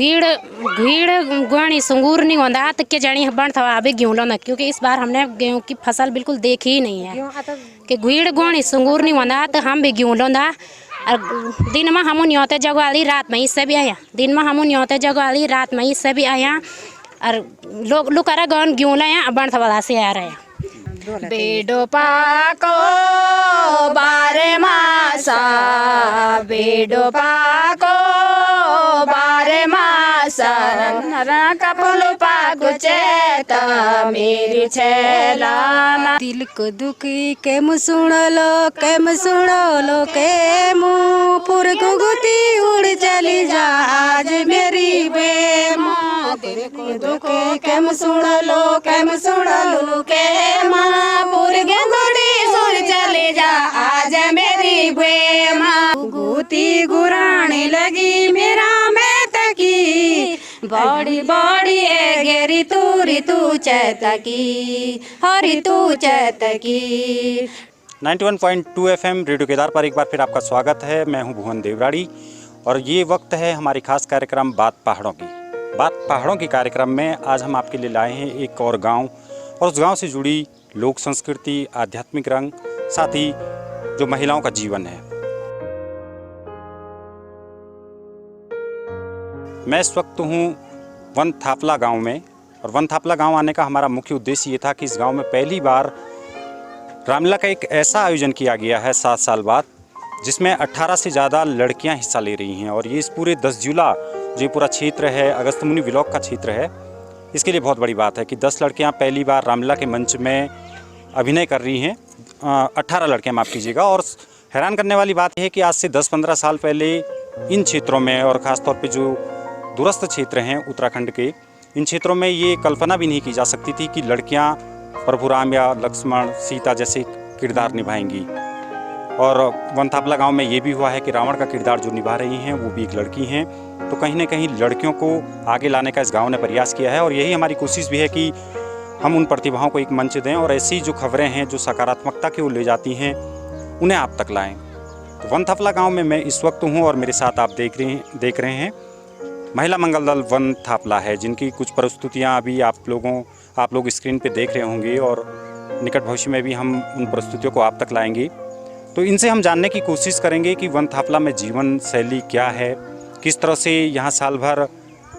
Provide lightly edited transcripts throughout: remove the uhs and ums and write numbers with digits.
घीड़ घीड़ Guani Sangrur नहीं होता तो क्या जानी बन था अभी गेहूँ लाना, क्योंकि इस बार हमने गेहूँ की फसल बिल्कुल देखी ही नहीं है कि घीड़ गुआनी संगूर नहीं होता तो हम भी गेहूँ लाना। और दिन में हम न्योते जगवाली, रात में इससे भी आया, दिन में हम न्योते जगवाली, रात में इससे भी आया। और लोग लुकारा गौन गेहूँ लाया बन था वाला से आ रहे हैं। बेडो पाको बारे मासा, बेडो पाको बारे मासा, कपलु पाको चेता मेरी छेलाना। दिल को दुखी केम सुन लो के मुँह पुर गुगुती उड़ चली जा आज मेरी बेमा। दिल को दुखी केम सुन लो के माँ पुर गुगुती उड़ चली जा आज मेरी बेमा। गुगुती गुराने लगी मेरा मैं तकी, बड़ी बड़ी ए घेरी तू चैतकी, हरी तू चैतकी। 91.2 FM रेडियो केदार पर एक बार फिर आपका स्वागत है। मैं हूं भुवन देवराड़ी और ये वक्त है हमारी खास कार्यक्रम बात पहाड़ों की। बात पहाड़ों की कार्यक्रम में आज हम आपके लिए लाए हैं एक और गांव और उस गांव से जुड़ी लोक संस्कृति, आध्यात्मिक रंग, साथ ही जो महिलाओं का जीवन है। मैं इस वक्त हूँ वन थापला गाँव में और वन थापला गाँव आने का हमारा मुख्य उद्देश्य ये था कि इस गाँव में पहली बार रामलीला का एक ऐसा आयोजन किया गया है 7 साल बाद, जिसमें 18 से ज़्यादा लड़कियां हिस्सा ले रही हैं। और ये इस पूरे दसजुला जो पूरा क्षेत्र है, अगस्त्यमुनि ब्लॉक का क्षेत्र है, इसके लिए बहुत बड़ी बात है कि 10 लड़कियां पहली बार रामलीला के मंच में अभिनय कर रही हैं। 18 लड़कियां, माफ़ कीजिएगा। और हैरान करने वाली बात यह है कि आज से 10-15 साल पहले इन क्षेत्रों में और ख़ासतौर पर जो दूरस्थ क्षेत्र हैं उत्तराखंड के, इन क्षेत्रों में ये कल्पना भी नहीं की जा सकती थी कि लड़कियाँ प्रभु राम या लक्ष्मण, सीता जैसे किरदार निभाएंगी। और वन थापला गाँव में ये भी हुआ है कि रावण का किरदार जो निभा रही हैं वो भी एक लड़की हैं। तो कहीं ना कहीं लड़कियों को आगे लाने का इस गांव ने प्रयास किया है और यही हमारी कोशिश भी है कि हम उन प्रतिभाओं को एक मंच दें और ऐसी जो खबरें हैं जो सकारात्मकता की ओर ले जाती हैं उन्हें आप तक लाएँ। तो वन थापला गाँव में मैं इस वक्त हूँ और मेरे साथ आप देख रहे हैं महिला मंगल दल वन थापला है, जिनकी कुछ प्रस्तुतियाँ अभी आप लोग स्क्रीन पे देख रहे होंगे और निकट भविष्य में भी हम उन प्रस्तुतियों को आप तक लाएंगे। तो इनसे हम जानने की कोशिश करेंगे कि वन थापला में जीवन शैली क्या है, किस तरह से यहाँ साल भर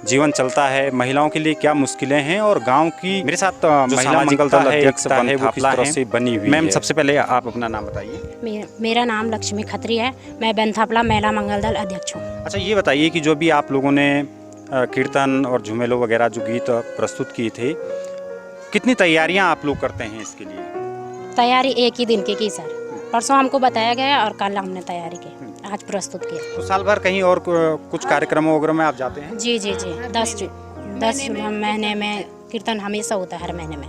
जीवन चलता है, महिलाओं के लिए क्या मुश्किलें हैं और गांव की मेरे साथ महिला मंगल दल अध्यक्ष है वो किस तरह से बनी हुई है। मैम, सबसे पहले आप अपना नाम बताइए। मेरा नाम लक्ष्मी खत्री है, मैं वन थापला महिला मंगल दल अध्यक्ष हूँ। अच्छा, ये बताइए कि जो भी आप लोगों ने कीर्तन और झुमेलो वगैरह जो गीत प्रस्तुत किए थे, कितनी तैयारियां आप लोग करते हैं इसके लिए? तैयारी एक ही दिन की सर, परसों हमको बताया गया और कल हमने तैयारी की, आज प्रस्तुत किया। तो साल भर कहीं और कुछ कार्यक्रमों वगैरह में आप जाते हैं? जी 10 महीने में कीर्तन हमेशा होता है, हर महीने में।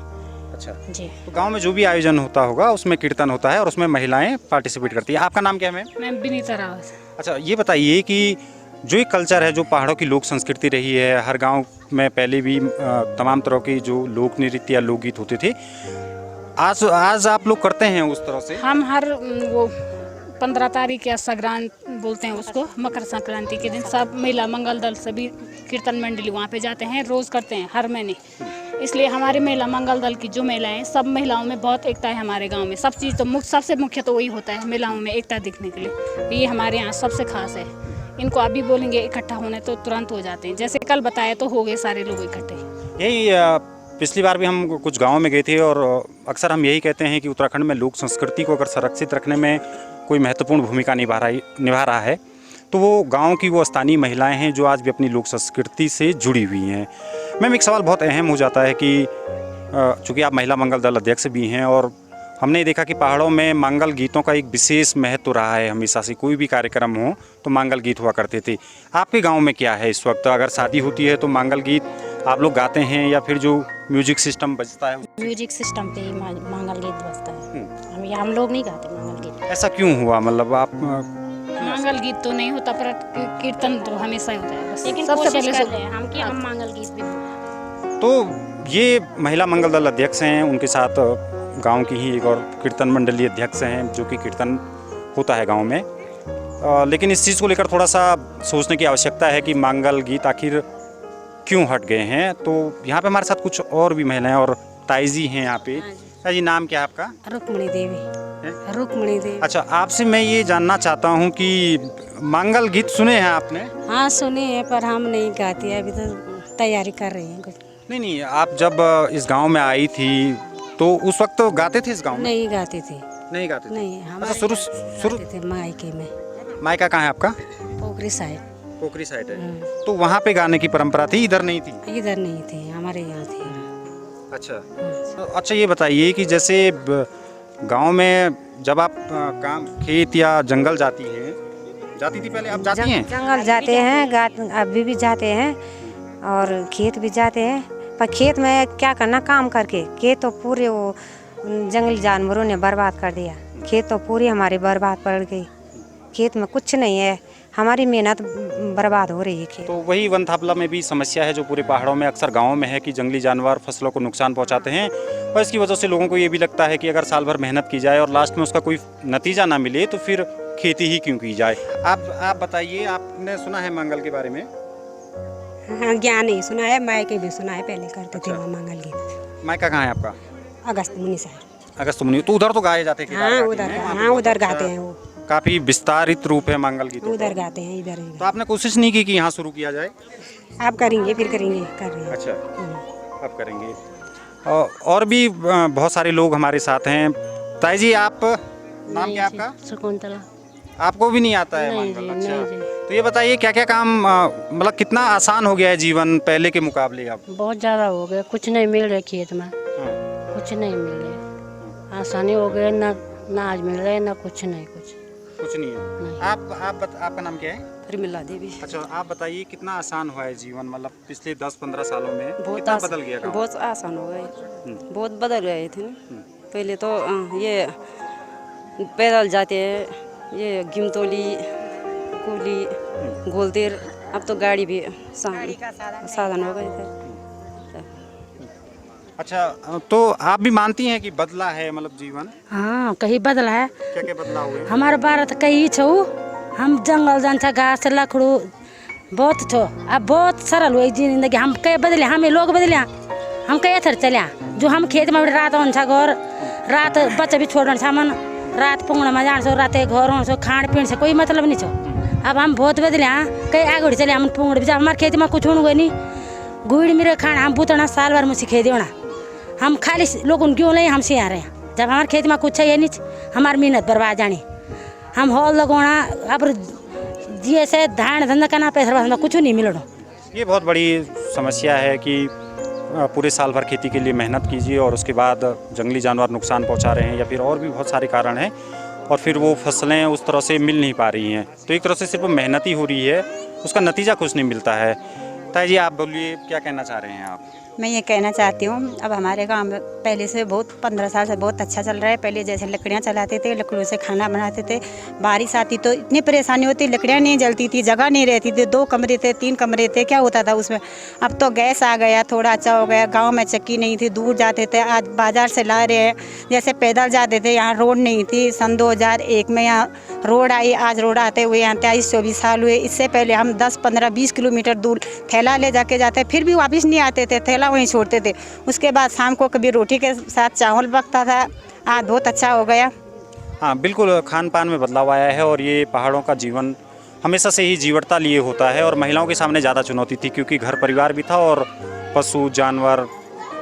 अच्छा जी। तो गांव में जो भी आयोजन होता होगा उसमें कीर्तन होता है और उसमें महिलाएं पार्टिसिपेट करती हैं। आपका नाम क्या है? मैं विनीता रावत। अच्छा, ये बताइए कि जो एक कल्चर है, जो पहाड़ों की लोक संस्कृति रही है, हर गांव में पहले भी तमाम तरह के जो लोक नृत्य या लोकगीत होते थे, आज आप लोग करते हैं उस तरह से? हम हर वो 15 तारीख या संक्रांत बोलते हैं उसको, मकर संक्रांति के दिन सब महिला मंगल दल सभी कीर्तन मंडली वहाँ पे जाते हैं, रोज़ करते हैं हर महीने। इसलिए हमारे महिला मंगल दल की जो महिलाएं, सब महिलाओं में बहुत एकता है हमारे गांव में। सब चीज़ तो सबसे मुख्य तो वही होता है महिलाओं में एकता दिखने के लिए, ये हमारे यहाँ सबसे खास है। इनको अभी बोलेंगे इकट्ठा होने तो तुरंत हो जाते हैं, जैसे कल बताया तो हो गए सारे लोग इकट्ठे। यही पिछली बार भी हम कुछ गाँव में गए थे और अक्सर हम यही कहते हैं कि उत्तराखंड में लोक संस्कृति को अगर संरक्षित रखने में कोई महत्वपूर्ण भूमिका निभा रहा है तो वो गांव की वो स्थानीय महिलाएं हैं जो आज भी अपनी लोक संस्कृति से जुड़ी हुई हैं। मैम, एक सवाल बहुत अहम हो जाता है कि चूँकि आप महिला मंगल दल अध्यक्ष भी हैं और हमने देखा कि पहाड़ों में मंगल गीतों का एक विशेष महत्व रहा है हमेशा से। कोई भी कार्यक्रम हो तो मंगल गीत हुआ करते थे। आपके गाँव में क्या है इस वक्त? अगर शादी होती है तो मंगल गीत आप लोग गाते हैं या फिर जो म्यूजिक सिस्टम बजता है? म्यूजिक सिस्टम पे ही मंगल गीत बजता है, हम लोग नहीं गाते मंगल गीत। ऐसा क्यों हुआ? मतलब आप मंगल गीत तो नहीं होता पर कीर्तन तो हमेशा ही होता है, बस लेकिन सबसे कोशिश पहले कर रहे हैं हम कि हम मंगल गीत भी। तो ये महिला मंगल दल अध्यक्ष हैं, उनके साथ गांव की ही एक और कीर्तन मंडली अध्यक्ष हैं जो कि कीर्तन होता है गांव में। लेकिन इस चीज़ को लेकर थोड़ा सा सोचने की आवश्यकता है कि मंगल गीत आखिर क्यों हट गए हैं। तो यहाँ पे हमारे साथ कुछ और भी महिलाएं और ताई जी हैं यहाँ पे। ताई जी, नाम क्या है आपका? रुक्मणी देवी। रुक्मणी देवी। अच्छा, आपसे मैं ये जानना चाहता हूँ कि मंगल गीत सुने हैं आपने? हाँ सुने हैं, पर हम नहीं गाते हैं, अभी तो तैयारी कर रही हैं कुछ। नहीं, आप जब इस गांव में आई थी तो उस वक्त तो गाते थे इस गांव में? नहीं गाते थे। नहीं गाते थे? नहीं, अच्छा, हमारे शुरू गाते थे मायके में। मायका कहाँ है आपका? पोखरी साइड। पोखरी साइड है। तो वहाँ पे गाने की परंपरा थी, इधर नहीं थी? इधर नहीं थी, हमारे यहाँ थी। अच्छा। तो अच्छा, ये बताइए कि जैसे गांव में जब आप काम खेत या जंगल जाती थी पहले, आप जाती हैं? जंगल जाते हैं, अभी भी जाते हैं, और खेत भी जाते हैं। पर खेत में क्या करना, काम करके। खेत तो पूरे वो जंगली जानवरों ने बर्बाद कर दिया। खेत तो पूरी हमारी बर्बाद पड़ गई। खेत में कुछ नहीं है, हमारी मेहनत बर्बाद हो रही है खेत। तो वही वन थापला में भी समस्या है जो पूरे पहाड़ों में अक्सर गाँव में है कि जंगली जानवर फसलों को नुकसान पहुँचाते हैं, और इसकी वजह से लोगों को ये भी लगता है कि अगर साल भर मेहनत की जाए और लास्ट में उसका कोई नतीजा ना मिले तो फिर खेती ही क्यों की जाए। आप बताइए, आपने सुना है मंगल के बारे में? हाँ, ज्ञान नहीं सुना है, मायके भी सुना है, पहले करते थे वहाँ मंगल गीत। मायका कहाँ है आपका? अगस्त मुनि साइड। अगस्त मुनि, तो उधर तो गाए जाते थे? हाँ उधर गाते हैं, वो काफी विस्तारित रूप है मंगल गीतों का। उधर गाते हैं, इधर ही। तो आपने कोशिश नहीं की कि यहाँ शुरू किया जाए? आप करेंगे, फिर करेंगे, कर रहे हैं। अच्छा, अब करेंगे। और भी बहुत सारे लोग हमारे साथ हैं। ताई जी, आप नाम क्या है आपका? शकुंतला। आपको भी नहीं आता है मंगल? अच्छा, तो ये बताइए क्या क्या काम, मतलब कितना आसान हो गया है जीवन पहले के मुकाबले अब? बहुत ज़्यादा हो गया, कुछ नहीं मिल रहा खेत में, कुछ नहीं मिल रहा, आसानी हो गई, ना अनाज मिल रहा है, ना कुछ नहीं, कुछ नहीं है। आपका नाम क्या है? परिमला देवी। अच्छा, आप बताइए कितना आसान हुआ है जीवन, मतलब पिछले 10-15 सालों में बहुत कितना बदल गया गाँव? बहुत आसान हो गए, बहुत बदल गए थे ना। पहले तो ये पैदल जाते हैं, ये गिमतोली, कुली, गोलदेर, अब तो गाड़ी भी साधन हो गए थे। अच्छा, तो आप भी मानती हैं कि बदला है मतलब जीवन? हाँ, कहीं बदला है। क्या क्या बदलाव हुए? हमारे भारत कहीं छो, हम जंगल जान घास लकड़ू बहुत छो, अब बहुत सरल हुई जिंदगी। हम कहीं बदले, हमें लोग बदले, हम कहीं थर चलिया। जो हम खेत में रात हो घर, रात बच्चे भी छोड़ मन, रात पुंगड़ में जान सो, रात घर हो सो, खान पीन से कोई मतलब नहीं छो। अब हम बहुत बदले, कहीं आगे चले, हम पुंगड़ भी जा, हमारे खेत में कुछ होगा नहीं, गुड़ मेरे खाना हम बुतना साल भर मुझसे खेत होना, हम खाली लोग क्यों नहीं हमसे आ रहे हैं। जब हमारे खेत में कुछ है नहीं, हमारी मेहनत बर्बाद जानी, हम हॉल लगोना, अब जैसे धान धंधा करना, पैसा कुछ नहीं मिल रहा। ये बहुत बड़ी समस्या है कि पूरे साल भर खेती के लिए मेहनत कीजिए और उसके बाद जंगली जानवर नुकसान पहुंचा रहे हैं या फिर और भी बहुत सारे कारण हैं, और फिर वो फसलें उस तरह से मिल नहीं पा रही हैं। तो एक तरह से सिर्फ मेहनत ही हो रही है, उसका नतीजा कुछ नहीं मिलता है। ताई जी, आप बोलिए, क्या कहना चाह रहे हैं आप? मैं ये कहना चाहती हूँ, अब हमारे गांव में पहले से 15 साल से बहुत अच्छा चल रहा है। पहले जैसे लकड़ियाँ चलाते थे, लकड़ियों से खाना बनाते थे, बारिश आती तो इतनी परेशानी होती, लकड़ियाँ नहीं जलती थी, जगह नहीं रहती थी, 2 कमरे थे, 3 कमरे थे, क्या होता था उसमें। अब तो गैस आ गया, थोड़ा अच्छा हो गया। गाँव में चक्की नहीं थी, दूर जाते थे, आज बाज़ार से ला रहे हैं। जैसे पैदल जाते थे, यहाँ रोड नहीं थी, सन 2001 में यहाँ रोड आई। आज रोड आते हुए यहाँ 23-24 साल हुए। इससे पहले हम 10, 15, 20 किलोमीटर दूर थैला ले जाके जाते, फिर भी वापस नहीं आते थे, थैला वहीं छोड़ते थे। उसके बाद शाम को कभी रोटी के साथ चावल पकता था। आज बहुत अच्छा हो गया। हाँ, बिल्कुल खान पान में बदलाव आया है, और ये पहाड़ों का जीवन हमेशा से ही जीवटता लिए होता है, और महिलाओं के सामने ज़्यादा चुनौती थी क्योंकि घर परिवार भी था और पशु जानवर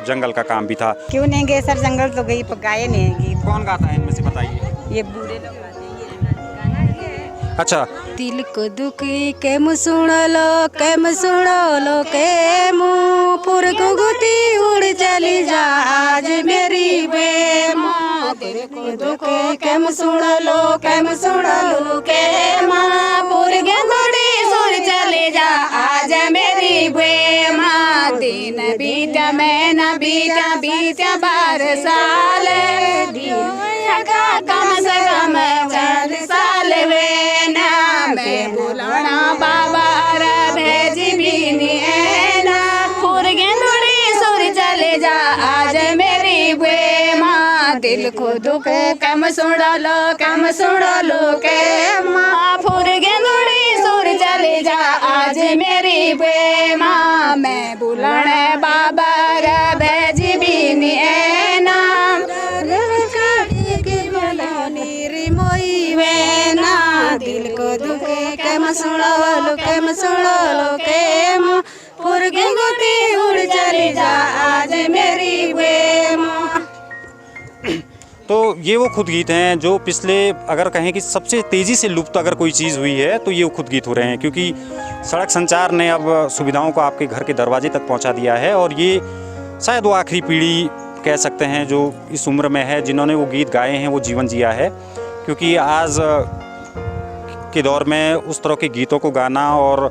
जंगल का काम भी था। क्यों नहीं गए सर, जंगल तो गई, पर गाये नहीं है गीत। कौन गाता है इनमें से, बताइए? ये बूढ़े लोग गाते हैं। अच्छा, दिल को दुखी केम सुन लो केम, पुर गुगुती उड़ चली जा आज मेरी बेमा। दिल को दुखी केम सुन लो केम, पुर गुगुती उड़ चली जा आज मेरी बेमा। दिन बीता मैं न बीता 12 साल, कम से कम 40 साल वे ना। मैं बुलाना बाबा रा भेजी भी नहीं ना, फुर गेंदुड़ी सुर चले जा आज मेरी बुए माँ। दिल को दुख कम सुन लो के माँ, फुर गेंदुड़ी सुर चले जा आज मेरी बेमा मैं बुलाने बाबा रे भेजी भी नहीं नाम नीरी मोई वेना दिल को दुखे केम सुनो केम पुरगे गोती उड़ चली जा आज मेरी बेमा। तो ये वो खुद गीत हैं जो पिछले अगर कहें कि सबसे तेज़ी से लुप्त अगर कोई चीज़ हुई है तो ये वो खुद गीत हो रहे हैं, क्योंकि सड़क संचार ने अब सुविधाओं को आपके घर के दरवाजे तक पहुंचा दिया है। और ये शायद वो आखिरी पीढ़ी कह सकते हैं जो इस उम्र में है जिन्होंने वो गीत गाए हैं, वो जीवन जिया है। क्योंकि आज के दौर में उस तरह के गीतों को गाना, और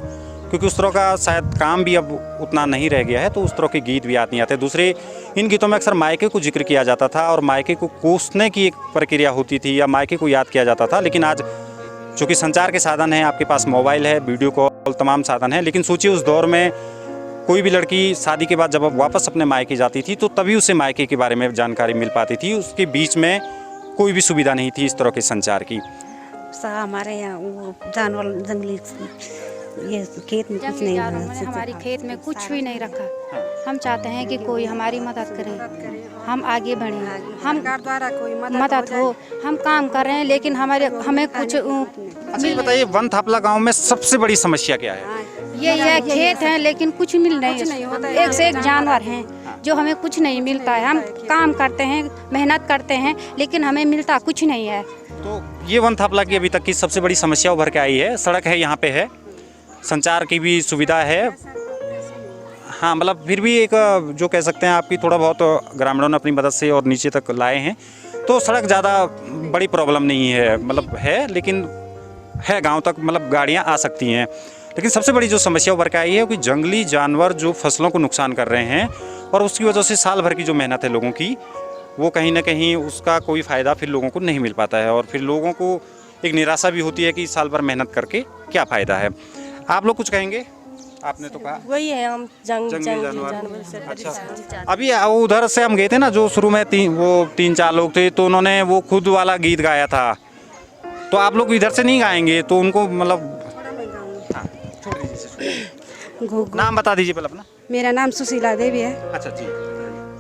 क्योंकि उस तरह का शायद काम भी अब उतना नहीं रह गया है, तो उस तरह के गीत भी याद नहीं आते। दूसरे इन गीतों में अक्सर मायके को जिक्र किया जाता था और मायके को कोसने की एक प्रक्रिया होती थी या मायके को याद किया जाता था। लेकिन आज चूँकि संचार के साधन हैं, आपके पास मोबाइल है, वीडियो कॉल, तमाम साधन हैं। लेकिन सोचिए उस दौर में कोई भी लड़की शादी के बाद जब वापस अपने मायके जाती थी तो तभी उसे मायके के बारे में जानकारी मिल पाती थी। उसके बीच में कोई भी सुविधा नहीं थी इस तरह के संचार की। हमारे यहाँ वो जानवर जंगली ये खेत में कुछ नहीं हमारी खेत में कुछ भी नहीं रखा। हम चाहते हैं कि कोई हमारी मदद करे, हम आगे बढ़ें, हम द्वारा कोई मदद हो। हम काम कर रहे हैं लेकिन हमें कुछ अच्छा ये बताइए, वन थापला गांव में सबसे बड़ी समस्या क्या है? ये खेत हैं लेकिन कुछ मिल नहीं, एक से एक जानवर हैं जो हमें कुछ नहीं मिलता है। हम काम करते हैं, मेहनत करते हैं, लेकिन हमें मिलता कुछ नहीं है। तो ये वन थापला की अभी तक की सबसे बड़ी समस्या उभर के आई है। सड़क है, यहाँ पे है, संचार की भी सुविधा है, हाँ मतलब फिर भी एक जो कह सकते हैं आपकी थोड़ा बहुत ग्रामीणों ने अपनी मदद से और नीचे तक लाए हैं। तो सड़क ज़्यादा बड़ी प्रॉब्लम नहीं है, मतलब है, लेकिन है गांव तक मतलब गाड़ियां आ सकती हैं। लेकिन सबसे बड़ी जो समस्या उभर के आई है कि जंगली जानवर जो फसलों को नुकसान कर रहे हैं, और उसकी वजह से साल भर की जो मेहनत है लोगों की, वो कहीं ना कहीं उसका कोई फ़ायदा फिर लोगों को नहीं मिल पाता है। और फिर लोगों को एक निराशा भी होती है कि साल भर मेहनत करके क्या फ़ायदा है। आप लोग कुछ कहेंगे? आपने तो कहा वही है, हम जंगली जानवर से। अच्छा, अभी उधर से हम गए थे ना, जो शुरू में वो 3-4 लोग थे, तो उन्होंने वो खुद वाला गीत गाया था। तो आप लोग इधर से नहीं गाएंगे तो उनको मतलब छोड़ दीजिए, नाम बता दीजिए पहले अपना। मेरा नाम सुशीला देवी है। अच्छा जी।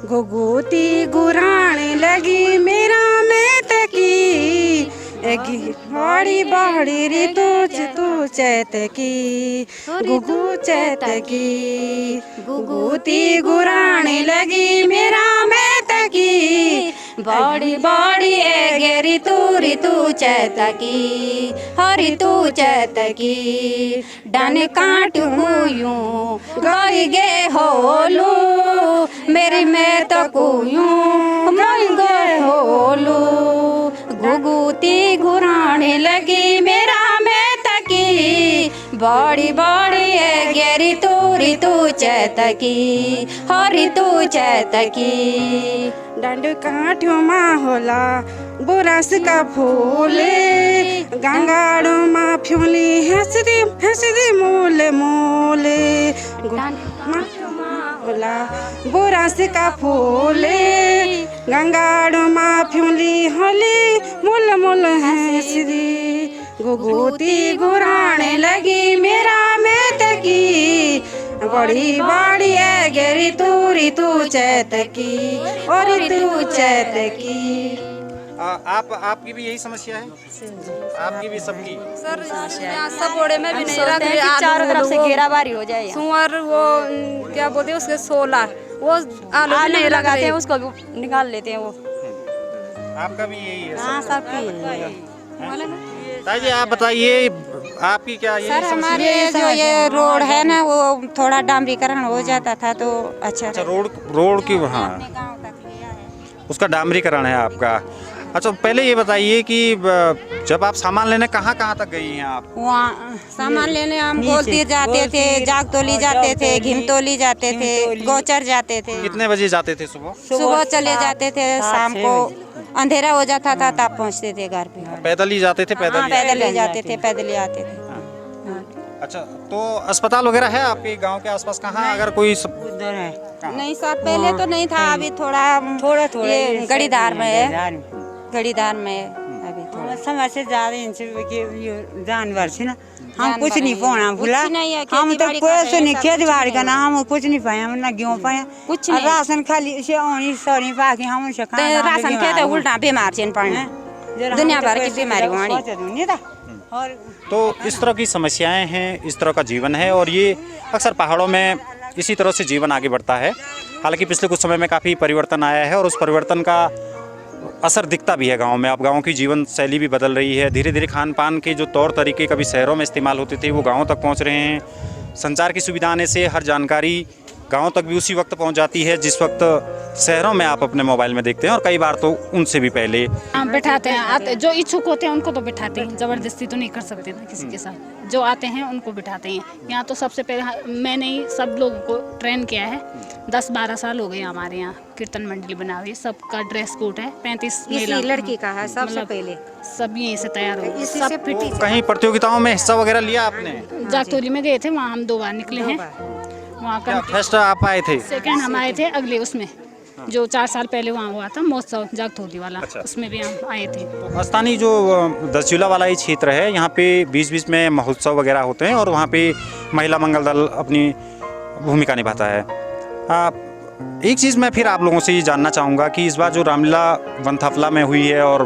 घुघुती गुराने लगी मेरा में तकी बड़ी बड़ी री तू चैत की गुगु चैत की घुघुती गुराने लगी मेरा में तकी बड़ी बड़ी ए ऋतु चैत की हरी तू चैत की डन काटू यूं गई गे होलू मेरी मैं तो यूं गई गे होलू घुघुती घुराने लगी मेरा में तकी बड़ी बड़ी है ऋतु चैत की हरी तू चैत की डंड काठो माँ होला बुरस का फूल गंगाड़ो माँ फ्योली हंसदी मूल मूल होला बुरस का फूल गंगाड़ो माँ फ्योली होली मूल मूल हंसदी घुघुती घुराने लगी मेरा में तकी बड़ी बड़ी है ऋतु चैत की और ऋतु चैत की। आपकी भी यही समस्या है? आपकी भी सबकी? सर सब ओड़े में भी नहीं रख रहे, चारों तरफ से घेराबारी हो जाए। सुअर वो क्या बोलते हैं उसके सोला, वो आलू नहीं लगाते हैं, उसको निकाल लेते हैं वो। आपका भी यही है? हाँ सबकी। ताजी आप बताइए, आपकी क्या यही सर हमारे जो ये रोड है ना वो थोड़ा डामरीकरण हो जाता था तो अच्छा रोड की, हाँ उसका डामरीकरण है आपका। अच्छा पहले ये बताइए कि जब आप सामान लेने कहाँ तक गई हैं आप? वहाँ सामान लेने हम गोलती जाते थे, जागतोली जाते थे, घिमतोली जाते थे, गोचर जाते थे। कितने बजे जाते थे? सुबह चले जाते थे, शाम को अंधेरा हो जाता था तब पहुँचते थे घर पे। पैदल ही जाते थे? पैदल ही जाते थे, पैदल ही आते थे। अच्छा, तो अस्पताल वगैरह है आपके गांव के आसपास? कहाँ अगर कोई उधर है? नहीं सर पहले तो नहीं था, अभी थोड़ा ये गड़ीदार में है, गड़ीदार में अभी थोड़ा समझ से ज़्यादा जानवर से ना हम कुछ नहीं पाना भूला, हम तो कुछ नहीं खेती बाड़ी करना, हम कुछ नहीं पाए, हम ना गेहूँ पाए कुछ नहीं, राशन खाली से सौनी पा के हम राशन खेते उल्टा बीमार चेन पड़ना, दुनिया भर की बीमारी। तो इस तरह की समस्याएं हैं, इस तरह का जीवन है और ये अक्सर पहाड़ों में इसी तरह से जीवन आगे बढ़ता है। हालांकि पिछले कुछ समय में काफ़ी परिवर्तन आया है और उस परिवर्तन का असर दिखता भी है गांव में। अब गांव की जीवन शैली भी बदल रही है, धीरे धीरे खान पान के जो तौर तरीके कभी शहरों में इस्तेमाल होते थे वो गाँव तक पहुँच रहे हैं। संचार की सुविधा आने से हर जानकारी गांव तक भी उसी वक्त पहुंच जाती है जिस वक्त शहरों में आप अपने मोबाइल में देखते हैं, और कई बार तो उनसे भी पहले। हम बैठाते हैं, आते जो इच्छुक होते हैं उनको तो बैठाते हैं, ज़बरदस्ती तो नहीं कर सकते ना किसी के साथ। जो आते हैं उनको बिठाते हैं। यहाँ तो सबसे पहले मैंने ही सब लोगों को ट्रेन किया है। 10-12 साल हो गए हमारे यहाँ कीर्तन मंडली बना हुई, सबका ड्रेस कोड है। 35 लड़की का है सबसे पहले, सब यहीं से तैयार हो, सब फिट। कहीं प्रतियोगिताओं में हिस्सा वगैरह लिया आपने? जागतौली में गए थे, वहाँ हम 2 बार निकले हैं। वहाँ का फर्स्ट आप आए थे? सेकंड हम आए थे अगले उसमें, जो 4 साल पहले वहाँ हुआ था महोत्सव जागतौली वाला। अच्छा। उसमें भी हम आए थे। तो स्थानीय जो दसजुला वाला ये क्षेत्र है, यहाँ पे बीच-बीच में महोत्सव वगैरह होते हैं और वहाँ पे महिला मंगल दल अपनी भूमिका निभाता है। एक चीज़ मैं फिर आप लोगों से ये जानना चाहूँगा कि इस बार जो रामलीला वनथाफला में हुई है और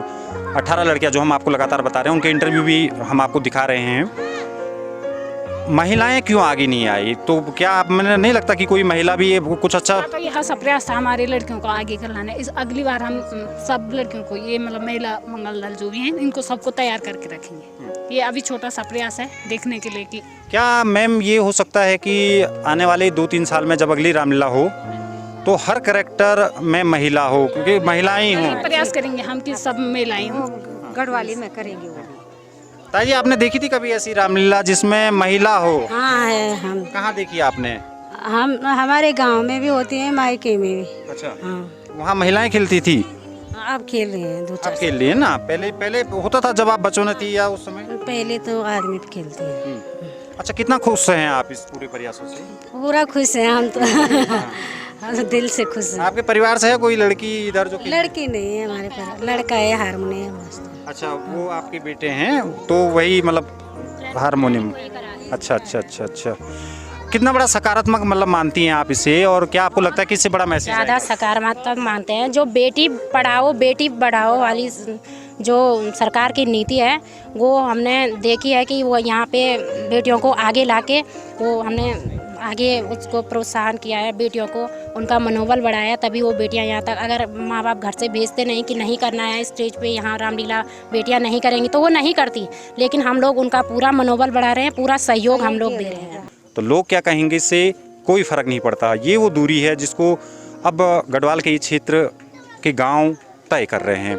18 लड़कियाँ जो हम आपको लगातार बता रहे हैं, उनके इंटरव्यू भी हम आपको दिखा रहे हैं, महिलाएं क्यों आगे नहीं आई? तो क्या आप, मैंने नहीं लगता कि कोई महिला भी ये कुछ अच्छा? तो ये खासा प्रयास था हमारे लड़कियों को आगे करना है। इस अगली बार हम सब लड़कियों को, ये मतलब महिला मंगल दल जो भी हैं, इनको सबको तैयार करके रखेंगे। ये अभी छोटा सा प्रयास है देखने के लिए कि क्या मैम ये हो सकता है कि आने वाले 2-3 साल में जब अगली रामलीला हो तो हर कैरेक्टर में महिला हो, क्योंकि महिलाएं हों? प्रयास करेंगे हम कि सब महिलाएं हों। गढ़वाली में करेंगे वो। ताई, आपने देखी थी कभी ऐसी रामलीला जिसमें महिला हो? हाँ है। हम कहाँ देखी आपने? हम हमारे गांव में भी होती है, मायके में भी। अच्छा। हाँ। वहाँ महिलाएं खेलती थी? अब खेल रही हैं 2-4 अब खेल रही है ना? पहले होता था जब आप बच्चों ने थी या उस समय? पहले तो आदमी भी खेलते हैं। अच्छा, कितना खुश हैं आप इस पूरे प्रयासों से? पूरा खुश हैं हम तो। हम दिल से खुश हैं। आपके परिवार से है कोई लड़की इधर जो? लड़की नहीं है हमारे पास, लड़का है हारमोनियम। अच्छा, वो आपके बेटे हैं, तो वही मतलब हारमोनियम। अच्छा अच्छा अच्छा अच्छा। कितना बड़ा सकारात्मक मतलब मानती हैं आप इसे, और क्या आपको लगता है कि इससे बड़ा मैसेज? ज़्यादा सकारात्मक मानते हैं। जो बेटी पढ़ाओ बेटी बढ़ाओ वाली जो सरकार की नीति है, वो हमने देखी है कि वो यहाँ पे बेटियों को आगे लाके वो हमने आगे उसको प्रोत्साहन किया है, बेटियों को उनका मनोबल बढ़ाया, तभी वो बेटियां यहाँ तक। अगर माँ बाप घर से भेजते नहीं कि नहीं करना है स्टेज पे यहाँ रामलीला, बेटियां नहीं करेंगी, तो वो नहीं करती। लेकिन हम लोग उनका पूरा मनोबल बढ़ा रहे हैं, पूरा सहयोग हम लोग दे रहे हैं। तो लोग क्या कहेंगे इससे कोई फ़र्क नहीं पड़ता। ये वो दूरी है जिसको अब गढ़वाल के क्षेत्र के गाँव तय कर रहे हैं।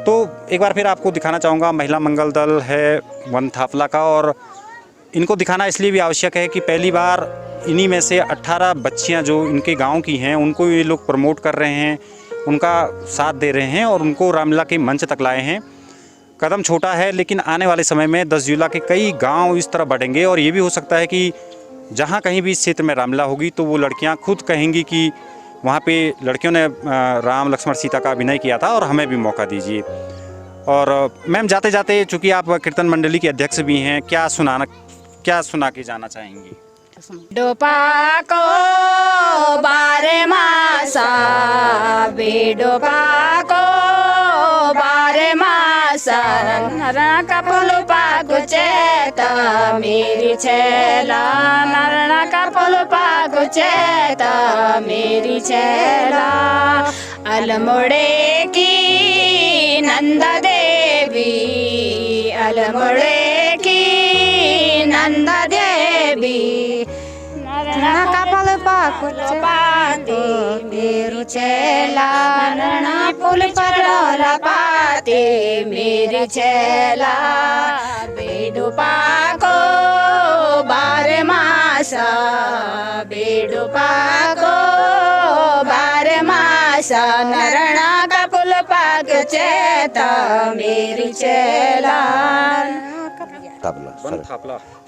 तो एक बार फिर आपको दिखाना चाहूँगा, महिला मंगल दल है वनथाफला का, और इनको दिखाना इसलिए भी आवश्यक है कि पहली बार इन्हीं में से 18 बच्चियां जो इनके गांव की हैं, उनको ये लोग प्रमोट कर रहे हैं, उनका साथ दे रहे हैं और उनको रामलीला के मंच तक लाए हैं। कदम छोटा है, लेकिन आने वाले समय में दसजुला के कई गांव इस तरह बढ़ेंगे, और ये भी हो सकता है कि जहां कहीं भी इस क्षेत्र में रामलीला होगी तो वो लड़कियां खुद कहेंगी कि वहाँ पे लड़कियों ने राम लक्ष्मण सीता का अभिनय किया था और हमें भी मौका दीजिए। और मैम, जाते जाते चूँकि आप कीर्तन मंडली के अध्यक्ष भी हैं, क्या सुना के जाना चाहेंगी? डोपा को बारे मासा बेडोपा को बारे मासा नरना का फूल पाकुचेत मेरी छेला, नरना का फूल पाकुचेत मेरी छेला। अलमुड़े की नंदा देवी, अलमुड़े की नंदा देवी, नरना का फूल पाकुचेत मेरी छेला, नरना फूल पर पाते मेरी छेला। बेडूपा को बारे मासा, बेडूपा को बारे मासा, नरना का फूल पाकुचेत मेरी छेला।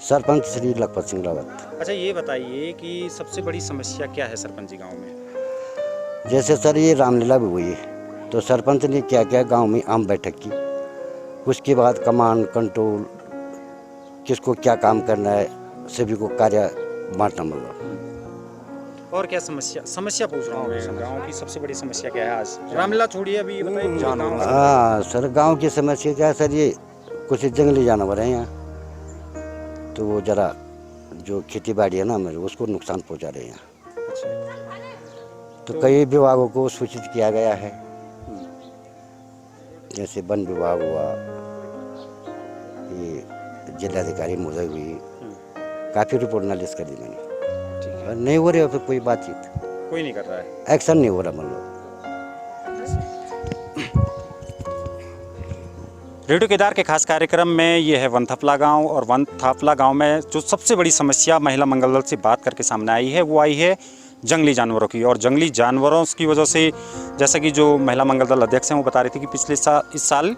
सरपंच श्री लखपत सिंह रावत। अच्छा, ये बताइए कि सबसे बड़ी समस्या क्या है सरपंच जी गांव में? जैसे सर ये रामलीला भी हुई तो सरपंच ने क्या क्या गांव में आम बैठक की, उसके बाद कमांड कंट्रोल किसको क्या काम करना है, सभी को कार्य बांटना मतलब। और क्या समस्या पूछ रहा हूँ मैं, गाँव की सबसे बड़ी समस्या क्या है आज? रामलीला छोड़िए, अभी ये बताइए गाँव की। हाँ सर, गांव की समस्या क्या है सर, ये कुछ जंगली जानवर हैं यहाँ, तो वो जरा जो खेती बाड़ी है ना हमारे, उसको नुकसान पहुंचा रहे हैं। तो कई विभागों को सूचित किया गया है, जैसे वन विभाग हुआ, ये जिलाधिकारी महोदय हुई, काफ़ी रिपोर्ट नालिश कर दी मैंने, और नहीं हो रही है फिर कोई बातचीत, कोई नहीं कर रहा है, एक्शन नहीं हो रहा मतलब। रेडियो केदार के खास कार्यक्रम में ये है वनथापला गांव, और वनथापला गांव में जो सबसे बड़ी समस्या महिला मंगल दल से बात करके सामने आई है वो आई है जंगली जानवरों की। और जंगली जानवरों की वजह से, जैसा कि जो महिला मंगल दल अध्यक्ष हैं वो बता रही थी कि पिछले इस साल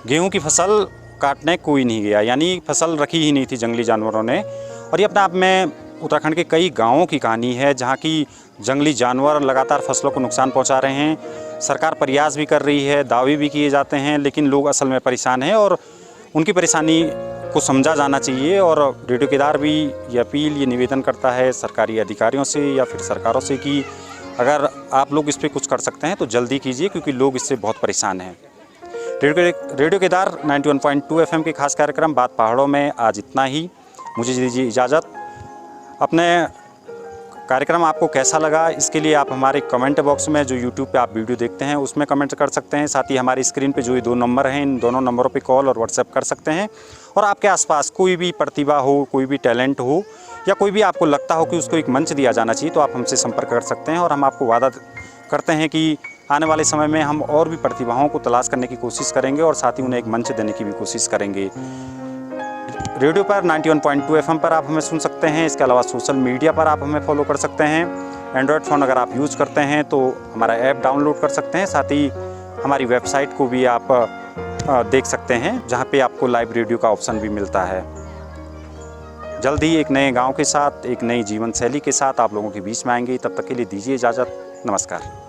गेहूं की फसल काटने कोई नहीं गया, यानी फसल रखी ही नहीं थी जंगली जानवरों ने। और ये अपने आप में उत्तराखंड के कई गाँवों की कहानी है जहाँ की जंगली जानवर लगातार फसलों को नुकसान पहुँचा रहे हैं। सरकार प्रयास भी कर रही है, दावे भी किए जाते हैं, लेकिन लोग असल में परेशान हैं और उनकी परेशानी को समझा जाना चाहिए। और रेडियो केदार भी ये अपील, ये निवेदन करता है सरकारी अधिकारियों से या फिर सरकारों से कि अगर आप लोग इस पर कुछ कर सकते हैं तो जल्दी कीजिए, क्योंकि लोग इससे बहुत परेशान हैं। रेडियो केदार 91.2 FM के खास कार्यक्रम बात पहाड़ों में आज इतना ही। मुझे दीजिए इजाज़त। अपने कार्यक्रम आपको कैसा लगा, इसके लिए आप हमारे कमेंट बॉक्स में, जो यूट्यूब पे आप वीडियो देखते हैं उसमें कमेंट कर सकते हैं। साथ ही हमारी स्क्रीन पे जो ये 2 नंबर हैं, इन दोनों नंबरों पे कॉल और व्हाट्सएप कर सकते हैं। और आपके आसपास कोई भी प्रतिभा हो, कोई भी टैलेंट हो, या कोई भी आपको लगता हो कि उसको एक मंच दिया जाना चाहिए, तो आप हमसे संपर्क कर सकते हैं। और हम आपको वादा करते हैं कि आने वाले समय में हम और भी प्रतिभाओं को तलाश करने की कोशिश करेंगे और साथ ही उन्हें एक मंच देने की भी कोशिश करेंगे। रेडियो पर 91.2 FM पर आप हमें सुन सकते हैं। इसके अलावा सोशल मीडिया पर आप हमें फॉलो कर सकते हैं। एंड्रॉयड फ़ोन अगर आप यूज़ करते हैं तो हमारा ऐप डाउनलोड कर सकते हैं। साथ ही हमारी वेबसाइट को भी आप देख सकते हैं, जहां पे आपको लाइव रेडियो का ऑप्शन भी मिलता है। जल्द ही एक नए गांव के साथ, एक नई जीवन शैली के साथ आप लोगों के बीच में आएंगे। तब तक के लिए दीजिए इजाज़त। नमस्कार।